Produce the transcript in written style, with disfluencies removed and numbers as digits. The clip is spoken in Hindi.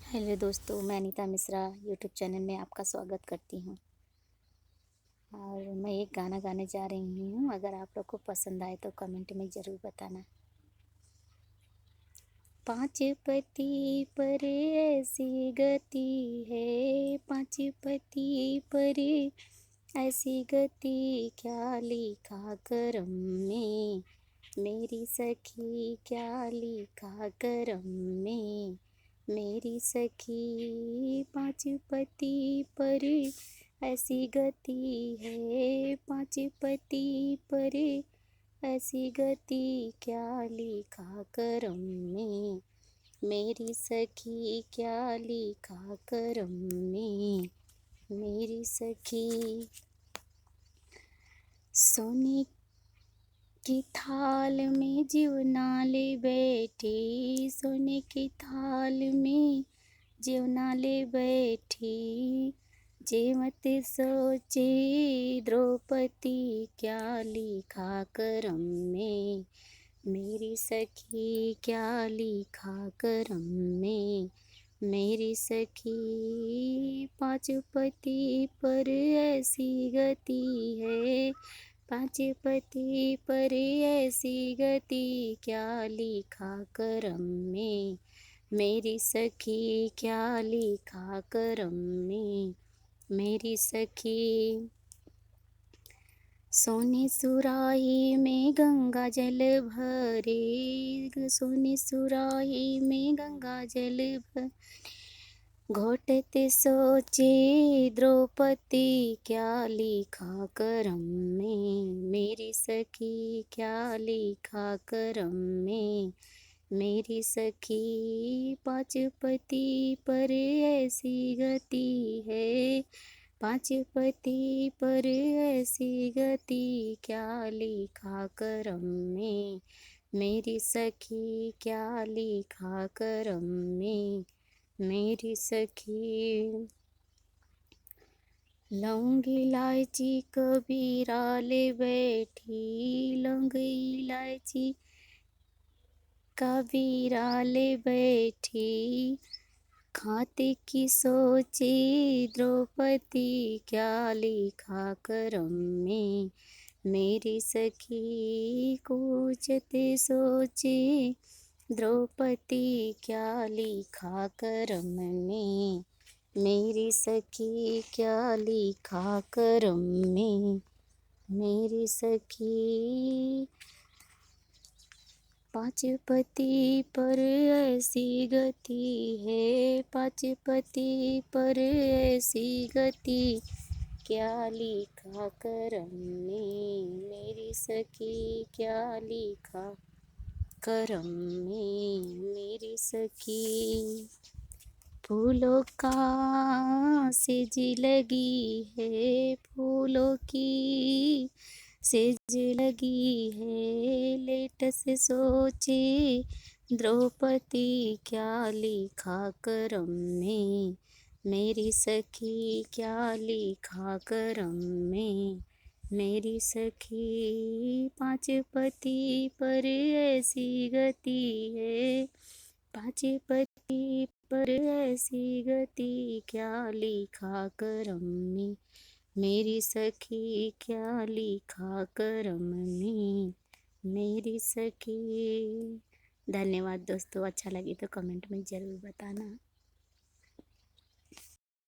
हेलो दोस्तों, मैं अनीता मिश्रा यूट्यूब चैनल में आपका स्वागत करती हूँ। और मैं एक गाना गाने जा रही हूँ। अगर आप लोग को पसंद आए तो कमेंट में ज़रूर बताना। पाँच पति पर ऐसी गति है, पाँच पति पर ऐसी गति, क्या लिखा करम में मेरी सखी, क्या लिखा करम में मेरी सखी। पाँच पति पर ऐसी गति है, पाँच पति पर ऐसी गति, क्या लिखा करम में मेरी सखी, क्या लिखा करम में मेरी सखी। सोने की थाल में जीवना ले बैठी, सोने की थाल में जीवना ले बैठी, जे मत सोचे द्रौपदी, क्या लिखा करम में मेरी सखी, क्या लिखा करम में मेरी सखी। पाँच पति पर ऐसी गति है, पाँच पति पर ऐसी गति, क्या लिखा करम में मेरी सखी, क्या लिखा करम में मेरी सखी। सोने सुराही में गंगा जल भरे, सोने सुराही में गंगा जल भरे, घोटते सोचे द्रौपदी, क्या लिखा करम में मेरी सखी, क्या लिखा करम में मेरी सखी। पाँच पति पर ऐसी गति है, पाँच पति पर ऐसी गति, क्या लिखा करम में मेरी सखी, क्या लिखा करम में मेरी सखी। लौंग इलायची कबीरा ले बैठी, लौंग इलायची कबीरा ले बैठी, खाते की सोची द्रौपदी, क्या लिखा करम में मेरी सखी। कूचते सोचे द्रौपदी, क्या लिखा करम में मेरी सखी, क्या लिखा करम में मेरी सखी। पाँच पति पर ऐसी गति है, पाँच पति पर ऐसी गति, क्या लिखा करम में मेरी सखी, क्या लिखा करम में मेरी सखी। फूलों का सेज लगी है, फूलों की सेज लगी है, लेट से सोचे द्रौपदी, क्या लिखा करम में मेरी सखी, क्या लिखा करम में मेरी सखी। पाँच पति पर ऐसी गति है, पाँच पति पर ऐसी गति, क्या लिखा करम में मेरी सखी, क्या लिखा करम में मेरी सखी। धन्यवाद दोस्तों, अच्छा लगे तो कमेंट में ज़रूर बताना।